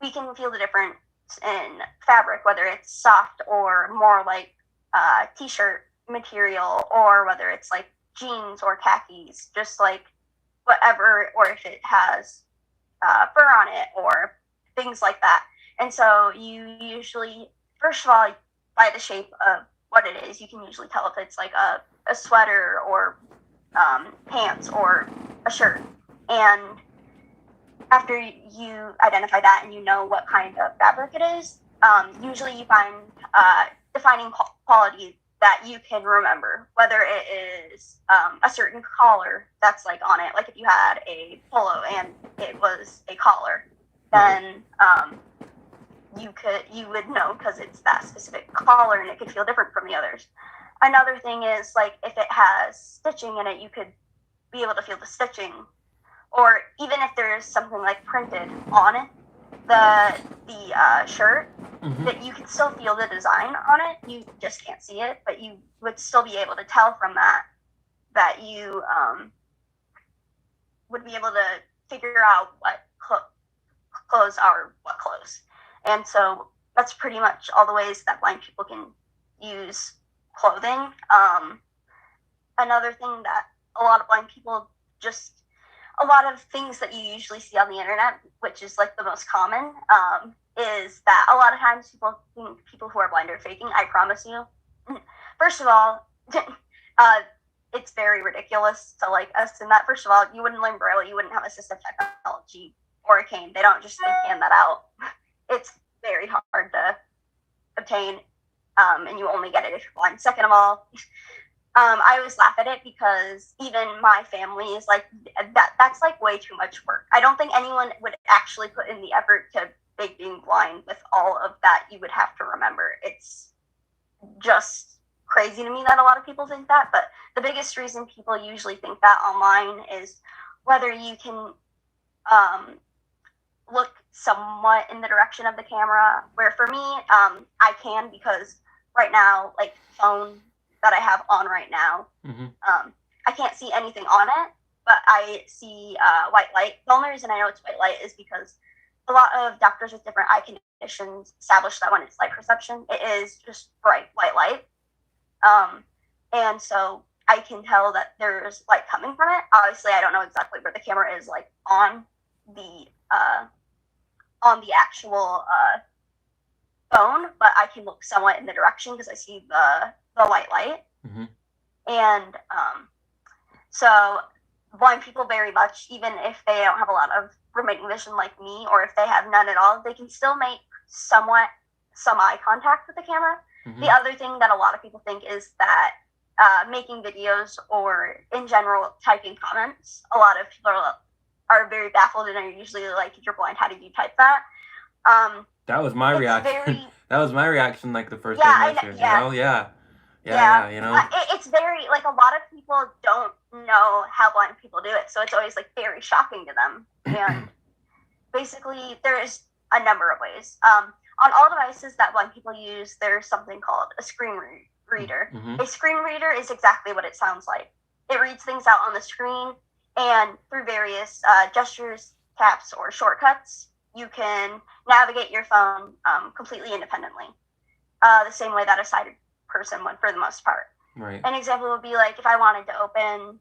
we can feel the difference in fabric, whether it's soft or more like t-shirt material, or whether it's like jeans or khakis, just like whatever, or if it has fur on it or things like that. And so you usually, first of all, by the shape of what it is, you can usually tell if it's like a sweater or pants or a shirt. And after you identify that and you know what kind of fabric it is, usually you find defining quality that you can remember, whether it is a certain collar that's like on it. Like if you had a polo and it was a collar, then you would know, because it's that specific collar and it could feel different from the others. Another thing is like if it has stitching in it, you could be able to feel the stitching, or even if there's something like printed on it, the shirt, that you can still feel the design on it. You just can't see it, but you would still be able to tell from that you would be able to figure out what clothes are what clothes. And so that's pretty much all the ways that blind people can use clothing. Another thing that a lot of blind people just, a lot of things that you usually see on the internet, which is like the most common, is that a lot of times people think people who are blind are faking. I promise you. First of all, it's very ridiculous to like assume that. First of all, you wouldn't learn Braille, you wouldn't have assistive technology or a cane. They don't just hand that out. It's very hard to obtain, and you only get it if you're blind. Second of all, I always laugh at it because even my family is like, that's like way too much work. I don't think anyone would actually put in the effort to fake being blind with all of that you would have to remember. It's just crazy to me that a lot of people think that, but the biggest reason people usually think that online is whether you can look somewhat in the direction of the camera, where for me, I can, because right now, like phone that I have on right now, I can't see anything on it, but I see white light. The only reason I know it's white light is because a lot of doctors with different eye conditions establish that when it's light perception, it is just bright white light. And so I can tell that there's light coming from it. Obviously, I don't know exactly where the camera is, like on the actual phone, but I can look somewhat in the direction because I see the white light. And so blind people very much, even if they don't have a lot of remaining vision like me, or if they have none at all, they can still make some eye contact with the camera. The other thing that a lot of people think is that making videos, or in general typing comments, a lot of people are very baffled and are usually like, if you're blind, how did you type that? That was my reaction. That was my reaction, like the first time I shared, you know? Yeah, you know? It's very, like, a lot of people don't know how blind people do it, so it's always, like, very shocking to them. And basically, there's a number of ways. On all devices that blind people use, there's something called a screen reader. A screen reader is exactly what it sounds like. It reads things out on the screen, and through various gestures, taps, or shortcuts, you can navigate your phone completely independently, the same way that a sighted person would for the most part. Right. An example would be like if I wanted to open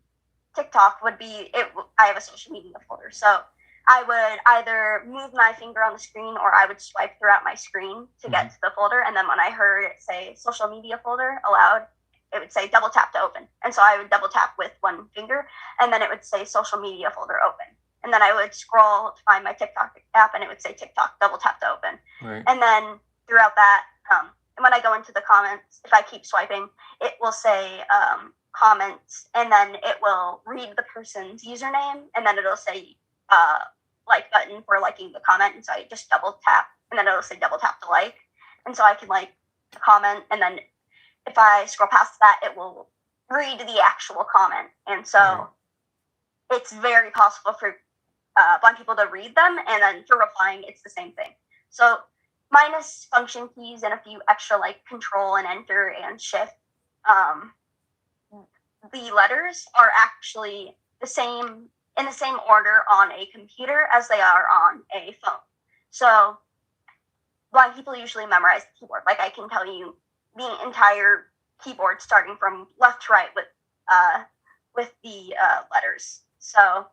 TikTok, I have a social media folder, so I would either move my finger on the screen, or I would swipe throughout my screen to get to the folder, and then when I heard it say social media folder aloud, it would say double tap to open. And so I would double tap with one finger, and then it would say social media folder open. And then I would scroll to find my TikTok app, and it would say TikTok, double tap to open. Right. And then throughout that, when I go into the comments, if I keep swiping, it will say comments, and then it will read the person's username, and then it'll say like button for liking the comment. And so I just double tap, and then it'll say double tap to like. And so I can like the comment, and then if I scroll past that, it will read the actual comment. And so it's very possible for blind people to read them, and then for replying, it's the same thing. So minus function keys and a few extra like control and enter and shift, the letters are actually the same, in the same order on a computer as they are on a phone. So blind people usually memorize the keyboard. Like I can tell you the entire keyboard starting from left to right with the letters. So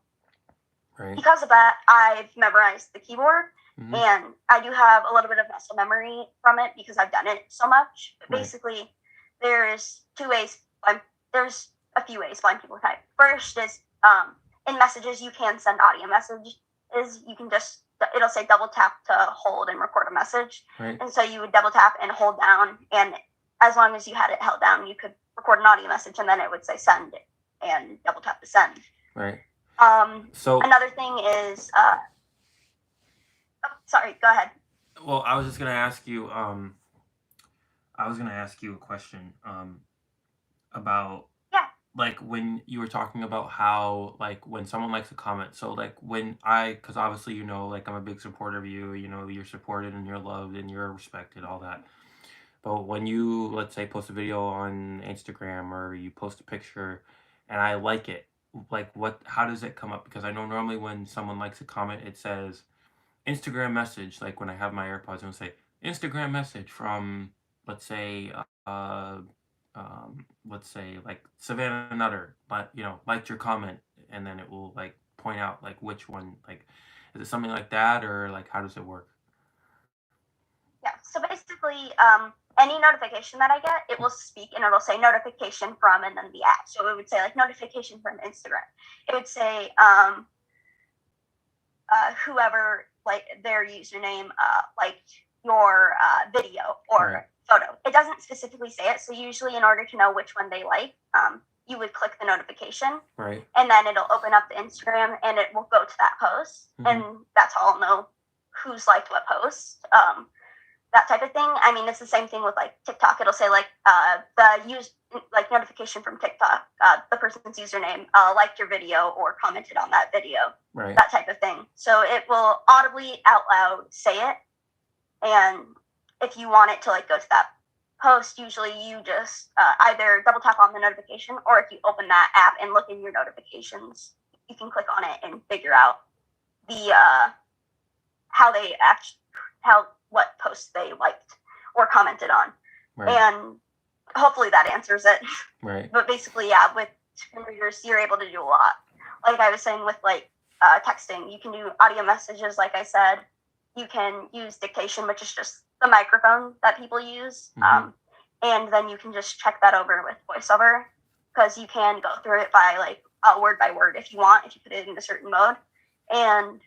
because of that, I've memorized the keyboard, and I do have a little bit of muscle memory from it because I've done it so much. But basically, there's there's a few ways blind people type. First is in messages, you can send audio messages. You can it'll say double tap to hold and record a message. And so you would double tap and hold down, and as long as you had it held down, you could record an audio message, and then it would say send and double tap to send. So another thing is sorry, go ahead. Well, I was just gonna ask you a question about like when you were talking about how like when someone likes a comment, so like because obviously like I'm a big supporter of you, you're supported and you're loved and you're respected, all that. But when you, let's say, post a video on Instagram, or you post a picture and I like it, like how does it come up? Because I know normally when someone likes a comment, it says Instagram message. Like when I have my AirPods, it'll say Instagram message from, let's say, let's say like Savannah Nutter, but liked your comment, and then it will like point out like which one, like, is it something like that, or like how does it work? Yeah. So basically, any notification that I get, it will speak and it'll say notification from, and then the app. So it would say like notification from Instagram. It would say whoever like their username liked your video or Right. photo. It doesn't specifically say it. So usually, in order to know which one they like, you would click the notification, Right. and then it'll open up the Instagram and it will go to that post, and that's how I'll know who's liked what post. That type of thing. I mean, it's the same thing with like TikTok. It'll say like like notification from TikTok, the person's username liked your video or commented on that video, Right. that type of thing. So it will audibly out loud say it, and if you want it to like go to that post, usually you just either double tap on the notification, or if you open that app and look in your notifications, you can click on it and figure out the what posts they liked or commented on. Right. And hopefully that answers it. Right. But basically, yeah, with screen readers, you're able to do a lot. Like I was saying with like texting, you can do audio messages, like I said. You can use dictation, which is just the microphone that people use. And then you can just check that over with VoiceOver, because you can go through it by like word by word if you want, if you put it in a certain mode. And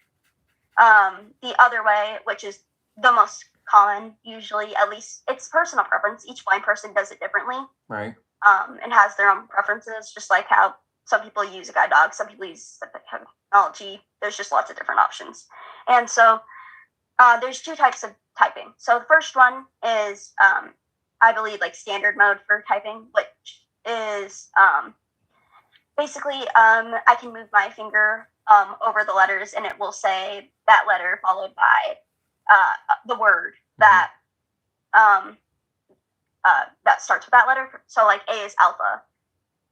the other way, which is the most common, usually, at least it's personal preference. Each blind person does it differently. Right. And has their own preferences, just like how some people use a guide dog, some people use technology. There's just lots of different options. And so there's two types of typing. So the first one is, I believe, like standard mode for typing, which is basically I can move my finger over the letters, and it will say that letter followed by the word that that starts with that letter. So like A is alpha,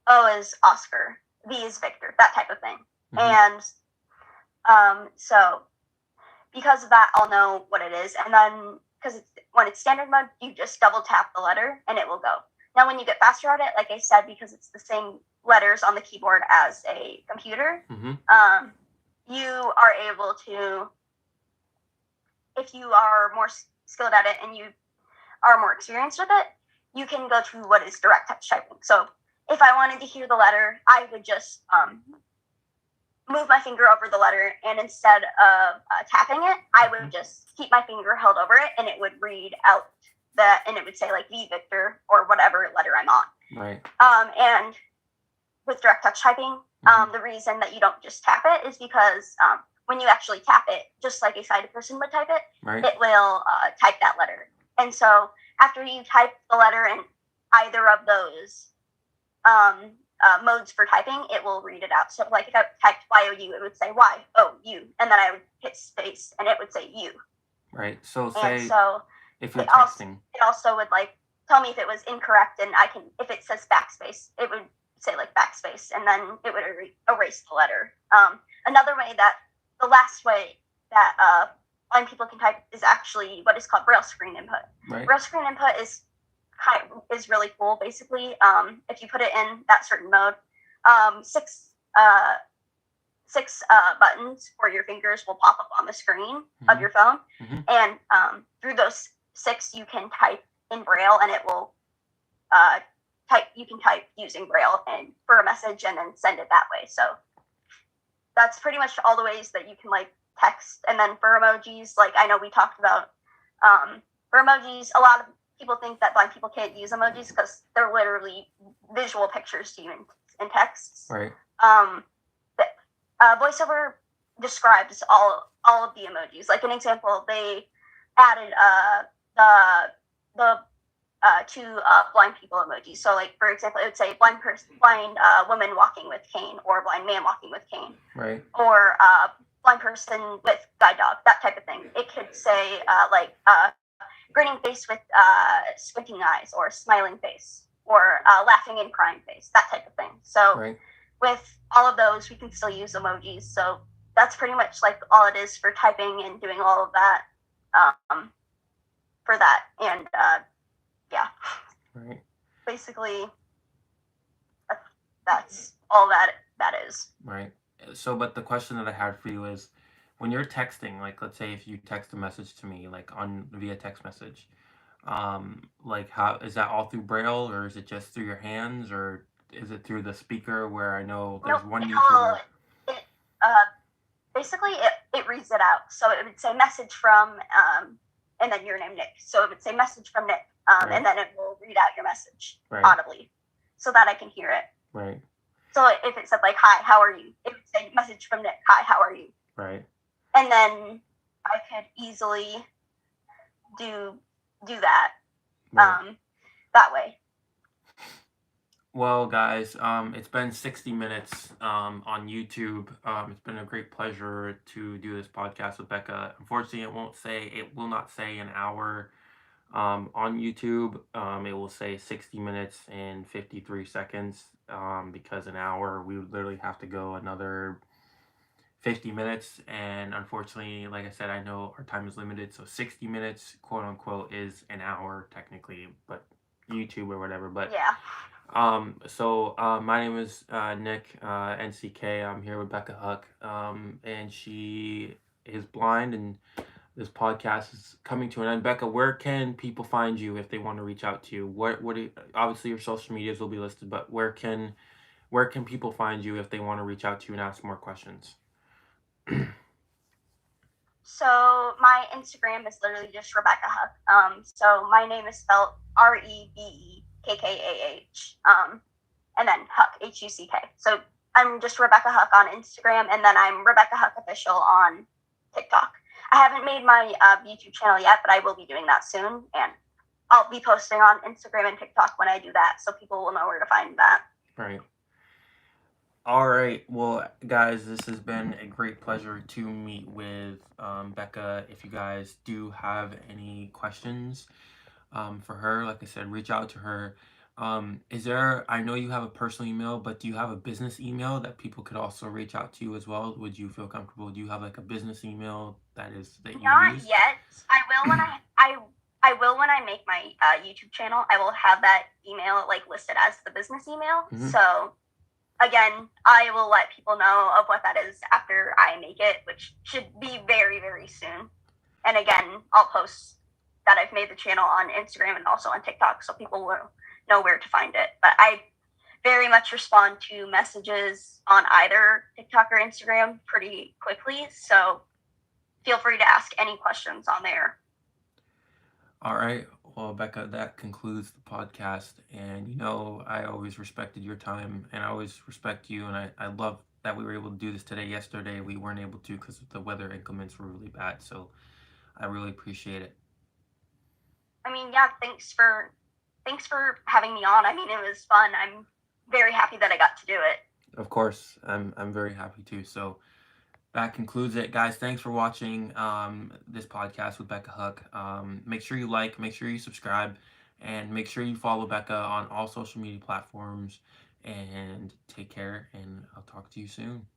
O is Oscar, V is Victor, that type of thing. And so because of that, I'll know what it is. And then because when it's standard mode, you just double tap the letter and it will go. Now, when you get faster at it, like I said, because it's the same letters on the keyboard as a computer, you are able to, if you are more skilled at it and you are more experienced with it, you can go to what is direct touch typing. So if I wanted to hear the letter, I would just move my finger over the letter, and instead of tapping it, I would just keep my finger held over it, and it would read out and it would say like V Victor or whatever letter I'm on. Right. And with direct touch typing, the reason that you don't just tap it is because when you actually tap it, just like a sighted person would type it, it will type that letter. And so after you type the letter in either of those modes for typing, it will read it out. So like if I typed Y-O-U, it would say Y-O-U, and then I would hit space and it would say U. Right. So say if you're texting. It also would like tell me if it was incorrect, and I can, if it says backspace, it would say like backspace, and then it would erase the letter. Another way the last way that blind people can type is actually what is called Braille screen input. Right. Braille screen input is really cool. Basically, if you put it in that certain mode, six buttons for your fingers will pop up on the screen of your phone, and through those 6 you can type in Braille, and it will you can type using Braille and for a message and then send it that way. So that's pretty much all the ways that you can like text. And then for emojis, like I know we talked about for emojis, a lot of people think that blind people can't use emojis because they're literally visual pictures to you in texts. Right. VoiceOver describes all of the emojis. Like an example, they added the two blind people emojis. So like for example, it would say blind woman walking with cane, or blind man walking with cane, right, or blind person with guide dog, that type of thing. It could say grinning face with squinting eyes, or smiling face, or laughing and crying face, that type of thing. So with all of those, we can still use emojis. So that's pretty much like all it is for typing and doing all of that for that. And yeah. Right. Basically, that's all that is. Right. So, but the question that I had for you is, when you're texting, like let's say if you text a message to me, like on via text message, like how is that all through Braille, or is it just through your hands, or is it through the speaker? Where I know there's Nope. one YouTuber. It basically it reads it out. So it would say message from and then your name, Nick. So it would say message from Nick, Right. and then it will read out your message Right. audibly, so that I can hear it. Right. So if it said like hi, how are you? It would say message from Nick, hi, how are you? Right. And then I could easily do that Right. that way. Well, guys, it's been 60 minutes on YouTube. It's been a great pleasure to do this podcast with Becca. Unfortunately, it will not say an hour on YouTube. It will say 60 minutes and 53 seconds because an hour, we would literally have to go another 50 minutes. And unfortunately, like I said, I know our time is limited. So 60 minutes, quote unquote, is an hour technically, but YouTube or whatever. But yeah. My name is Nick, NCK. I'm here with Becca Huck, and she is blind, and this podcast is coming to an end. Becca, where can people find you if they want to reach out to you? Obviously your social medias will be listed, but where can people find you if they want to reach out to you and ask more questions? So my Instagram is literally just Rebecca Huck. So my name is spelled REBEKKAH. And then Huck, HUCK. So I'm just Rebecca Huck on Instagram, and then I'm Rebecca Huck Official on TikTok. I haven't made my YouTube channel yet, but I will be doing that soon, and I'll be posting on Instagram and TikTok when I do that, so people will know where to find that. Right. All right. Well, guys, this has been a great pleasure to meet with Becca. If you guys do have any questions for her, like I said, reach out to her. I know you have a personal email, but do you have a business email that people could also reach out to you as well? Would you feel comfortable? Do you have like a business email that you use? Not yet. I will when I will when I make my YouTube channel. I will have that email like listed as the business email. Mhm. So again, I will let people know of what that is after I make it, which should be very, very soon. And again, I'll post that I've made the channel on Instagram and also on TikTok, so people will know where to find it. But I very much respond to messages on either TikTok or Instagram pretty quickly, so feel free to ask any questions on there. All right. Well, Becca, that concludes the podcast. And I always respected your time, and I always respect you. And I love that we were able to do this today. Yesterday, we weren't able to because the weather inclements were really bad. So I really appreciate it. I mean, yeah, thanks for having me on. I mean, it was fun. I'm very happy that I got to do it. Of course, I'm very happy too. So that concludes it, guys. Thanks for watching this podcast with Becca Huck. Make sure you like, make sure you subscribe, and make sure you follow Becca on all social media platforms. And take care, and I'll talk to you soon.